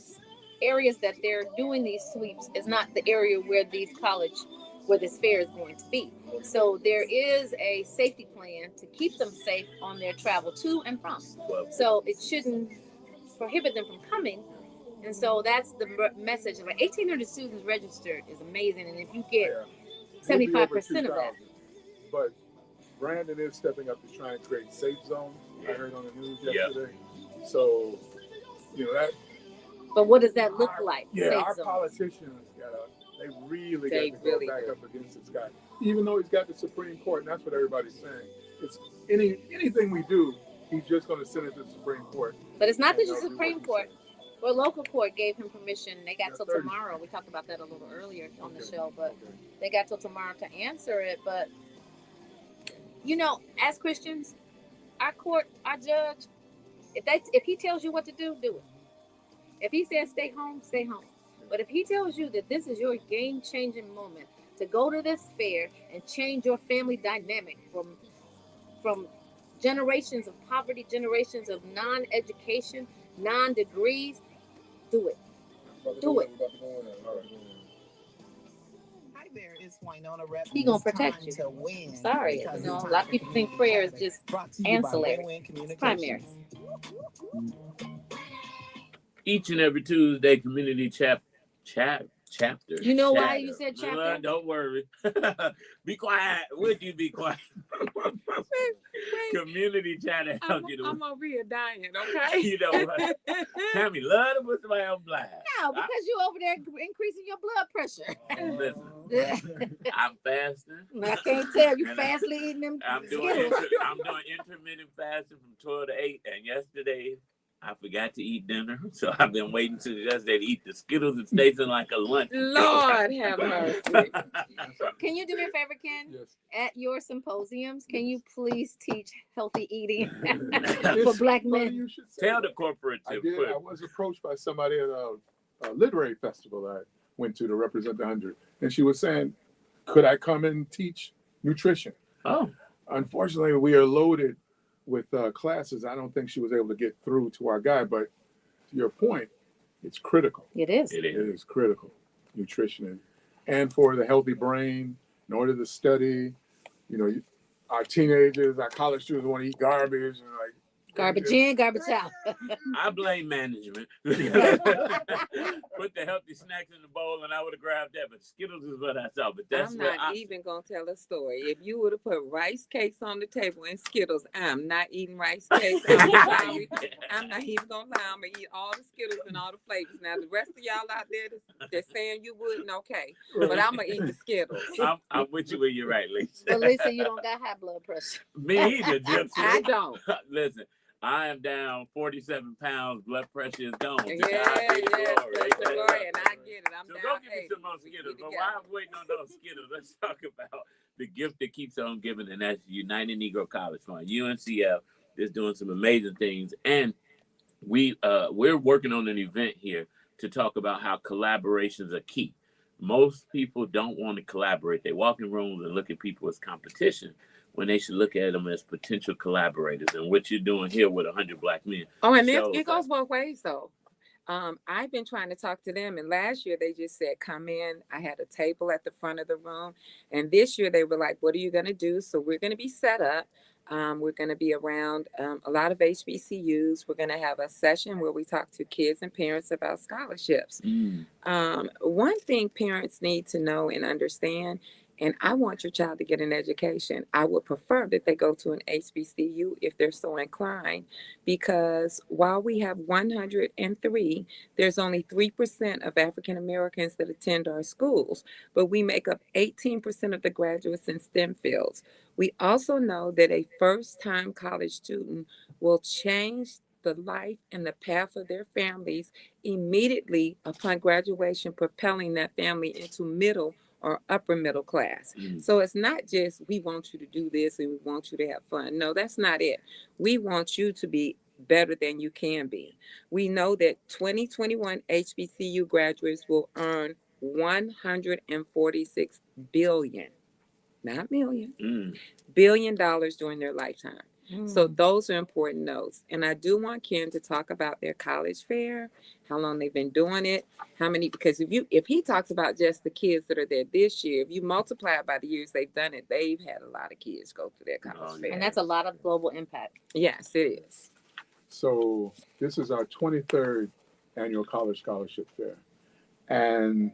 areas that they're doing these sweeps is not the area where this fair is going to be. So there is a safety plan to keep them safe on their travel to and from. So it shouldn't prohibit them from coming. And so that's the message. Like 1,800 students registered is amazing. And if you get 75% of that. But Brandon is stepping up to try and create safe zones. I heard on the news yesterday. So, you know that. But what does that look like? Yeah, safe our zones? politicians they really got to go back up against this guy. Even though he's got the Supreme Court, and that's what everybody's saying. It's anything we do, he's just going to send it to the Supreme Court. But it's not that the Supreme Court. Well, local court gave him permission. They got till tomorrow. We talked about that a little earlier on the show, but they got till tomorrow to answer it. But, you know, as Christians, our court, our judge, if he tells you what to do, do it. If he says stay home, stay home. But if he tells you that this is your game-changing moment to go to this fair and change your family dynamic from generations of poverty, generations of non-education, non-degrees, do it. Do it. Hi, Fair, it's Wynona Redmond. He gonna protect you. To win. Sorry, you know, a lot of people think prayer is just ancillary. It's primary. Each and every Tuesday, community chapter. You know why you said chapter? Don't worry. Be quiet. Would you be quiet? Community chatter. I'm over here dying, okay? You know what? Tammy, love to put somebody on blast. No, because you over there increasing your blood pressure. Listen, I'm fasting. I can't tell you fastly eating them. I'm doing intermittent fasting from 12 to 8, and yesterday I forgot to eat dinner, so I've been waiting till yesterday to eat the Skittles. It tastes like a lunch. Lord have mercy. Can you do me a favor, Ken? Yes. At your symposiums, can you please teach healthy eating for Black men? Tell the corporate. I did. I was approached by somebody at a literary festival I went to represent the 100, and she was saying, "Could I come and teach nutrition?" Oh, unfortunately, we are loaded with classes. I don't think she was able to get through to our guy, but to your point, it's critical. It is. it is. It is critical, nutrition, and for the healthy brain, in order to study, you know, our teenagers, our college students want to eat garbage and like Garbage in, garbage out. I blame management. Put the healthy snacks in the bowl, and I would have grabbed that. But Skittles is what I saw. But that's I'm not even gonna tell a story. If you would have put rice cakes on the table and Skittles, I'm not eating rice cakes. I'm not even gonna lie. I'm gonna eat all the Skittles and all the flavors. Now the rest of y'all out there that's saying you wouldn't, okay, but I'm gonna eat the Skittles. I'm with you when you're right, Lisa. But Lisa, you don't got high blood pressure. Me either, Gypsy. I don't. Listen. I am down 47 pounds. Blood pressure is gone. Yeah, and I get it. I'm so down. Go give me some more Skittles. But while I'm waiting on those Skittles, let's talk about the gift that keeps on giving, and that's United Negro College Fund. UNCF is doing some amazing things, and we're working on an event here to talk about how collaborations are key. Most people don't want to collaborate. They walk in rooms and look at people as competition, when they should look at them as potential collaborators. And what you're doing here with 100 Black men. Oh, and it goes both ways, though. I've been trying to talk to them, and last year they just said, come in. I had a table at the front of the room, and this year they were like, what are you going to do? So we're going to be set up. We're going to be around a lot of HBCUs. We're going to have a session where we talk to kids and parents about scholarships. One thing parents need to know and understand, and I want your child to get an education, I would prefer that they go to an HBCU if they're so inclined, because while we have 103, there's only 3% of African Americans that attend our schools, but we make up 18% of the graduates in STEM fields. We also know that a first-time college student will change the life and the path of their families immediately upon graduation, propelling that family into middle or upper middle class. So it's not just, we want you to do this and we want you to have fun. No, that's not it. We want you to be better than you can be. We know that 2021 HBCU graduates will earn $146 billion, not million, $billion during their lifetime. So those are important notes. And I do want Ken to talk about their college fair, how long they've been doing it, how many, because if he talks about just the kids that are there this year, if you multiply it by the years they've done it, they've had a lot of kids go to their college fair. And that's a lot of global impact. Yes, it is. So this is our 23rd annual college scholarship fair. And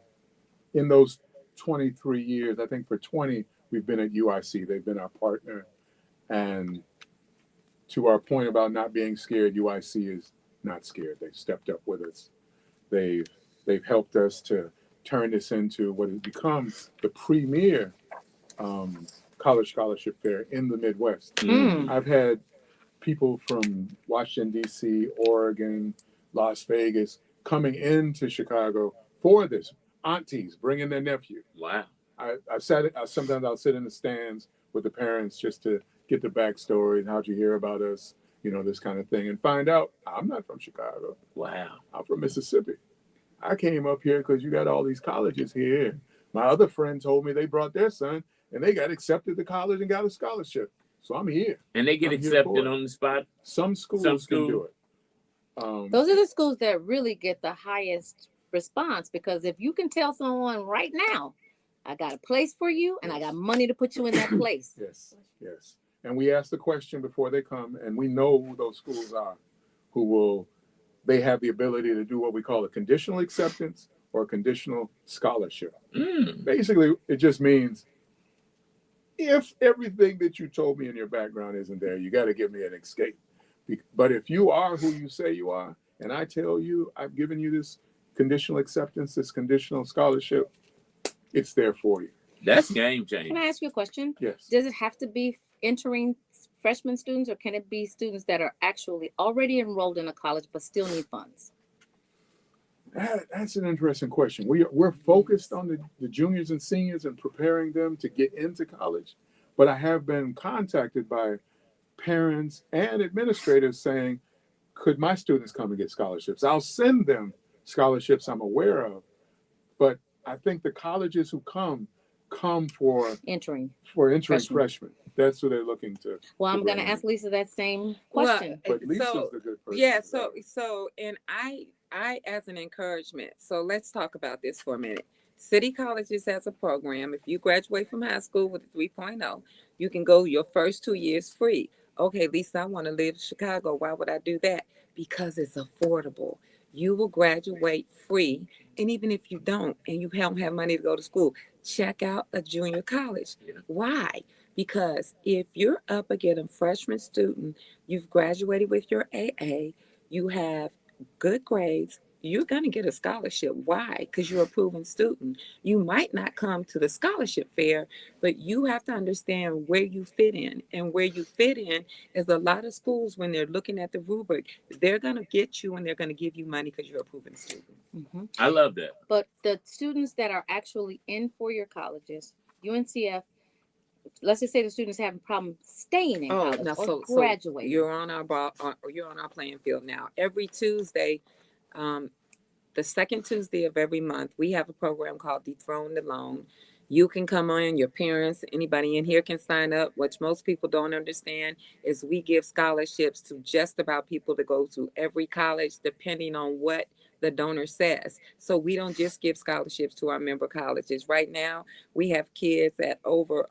in those 23 years, I think for 20, we've been at UIC. They've been our partner. And to our point about not being scared, UIC is not scared. They've stepped up with us. They've helped us to turn this into what has become the premier college scholarship fair in the Midwest. I've had people from Washington, D.C., Oregon, Las Vegas coming into Chicago for this. Aunties bringing their nephew. Wow. Sometimes I'll sit in the stands with the parents just to get the backstory. How'd you hear about us? You know, this kind of thing, and find out I'm not from Chicago. Wow. I'm from Mississippi. I came up here because you got all these colleges here. My other friend told me they brought their son and they got accepted to college and got a scholarship. So I'm here. And they get accepted on the spot? Some schools can do it. Those are the schools that really get the highest response, because if you can tell someone right now I got a place for you, and I got money to put you in that place. Yes, yes. And we ask the question before they come, and we know who those schools are, they have the ability to do what we call a conditional acceptance or a conditional scholarship. Basically, it just means if everything that you told me in your background isn't there, you got to give me an escape. But if you are who you say you are, and I tell you I've given you this conditional acceptance, this conditional scholarship, it's there for you. That's game changing. Can I ask you a question? Yes. Does it have to be entering freshman students, or can it be students that are actually already enrolled in a college but still need funds? That's an interesting question. We're focused on the juniors and seniors and preparing them to get into college, but I have been contacted by parents and administrators saying, could my students come and get scholarships? I'll send them scholarships I'm aware of, but I think the colleges who come for entering freshmen. That's who they're looking to. Well, I'm going to ask Lisa that same question. But Lisa's the good person. Yeah, so and I as an encouragement, so let's talk about this for a minute. City Colleges has a program. If you graduate from high school with a 3.0, you can go your first 2 years free. Okay, Lisa, I want to live in Chicago. Why would I do that? Because it's affordable. You will graduate free. And even if you don't, and you don't have money to go to school, check out a junior college. Yeah. Why? Because if you're up against a freshman student, you've graduated with your AA, you have good grades, you're going to get a scholarship. Why? Because you're a proven student. You might not come to the scholarship fair, but you have to understand where you fit in. And where you fit in is a lot of schools, when they're looking at the rubric, they're going to get you and they're going to give you money because you're a proven student. Mm-hmm. I love that. But the students that are actually in four-year colleges, UNCF, let's just say the students having problem staying in college or graduating. So you're on our playing field now. Every Tuesday, the second Tuesday of every month, we have a program called Dethrone the Loan. You can come on, your parents, anybody in here can sign up. What most people don't understand is we give scholarships to just about people to go to every college, depending on what the donor says. So we don't just give scholarships to our member colleges. Right now, we have kids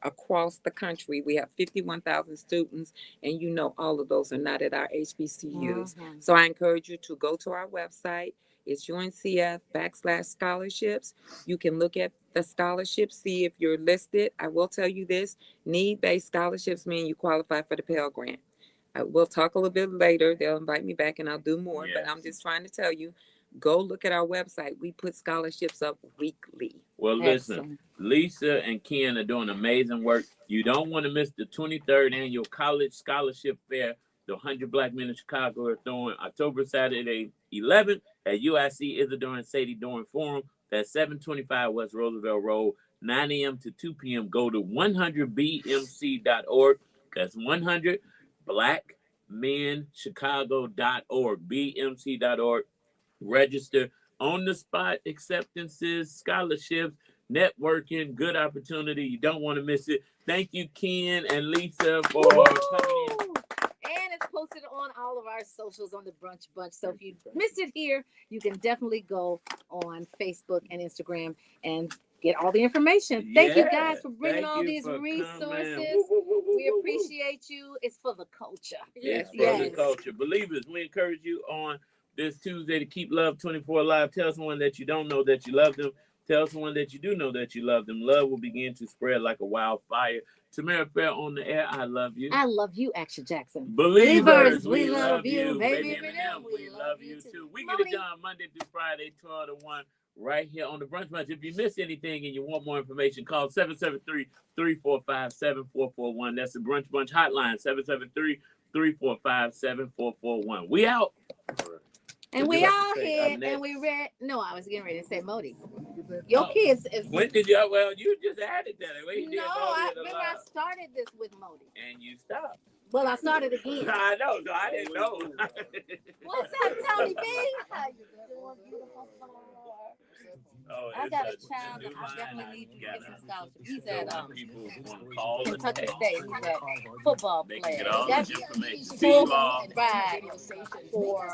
across the country. We have 51,000 students, and all of those are not at our HBCUs. Mm-hmm. So I encourage you to go to our website. It's UNCF/scholarships. You can look at the scholarships, see if you're listed. I will tell you this, need-based scholarships mean you qualify for the Pell Grant. We'll talk a little bit later. They'll invite me back and I'll do more, but I'm just trying to tell you, go look at our website. We put scholarships up weekly. Well, listen, Lisa and Ken are doing amazing work. You don't want to miss the 23rd annual College Scholarship Fair. The 100 Black Men in Chicago are throwing October, Saturday, 11th at UIC Isidore and Sadie Dorn Forum. That's 725 West Roosevelt Road, 9 a.m. to 2 p.m. Go to 100bmc.org. That's 100blackmenchicago.org, bmc.org. Register on the spot acceptances, scholarships, networking, good opportunity. You don't want to miss it. Thank you, Ken and Lisa, for coming in. And it's posted on all of our socials on the Brunch Bunch. So if you missed it here, you can definitely go on Facebook and Instagram and get all the information. Thank you guys for bringing all these resources. We appreciate you. It's for the culture. It's for the culture. Believers, we encourage you on this Tuesday to keep Love 24 alive. Tell someone that you don't know that you love them. Tell someone that you do know that you love them. Love will begin to spread like a wildfire. Tamara Fair on the air. I love you. I love you, Action Jackson. Believers, we love you. Baby Eminem, we love you too. We get it done Monday through Friday, 12 to 1, right here on the Brunch Bunch. If you miss anything and you want more information, call 773-345-7441. That's the Brunch Bunch hotline, 773-345-7441. We out. And we all hit, and we read. No, I was getting ready to say Modi. Your kids. When did you? Well, you just added that. I remember I started this with Modi. And you stopped. Well, I started again. I know, so I didn't know. What's up, Tony B? How you doing, beautiful? I got a child that I definitely need to get some scholarships. He's at Kentucky State. He's a football player. That's full ride for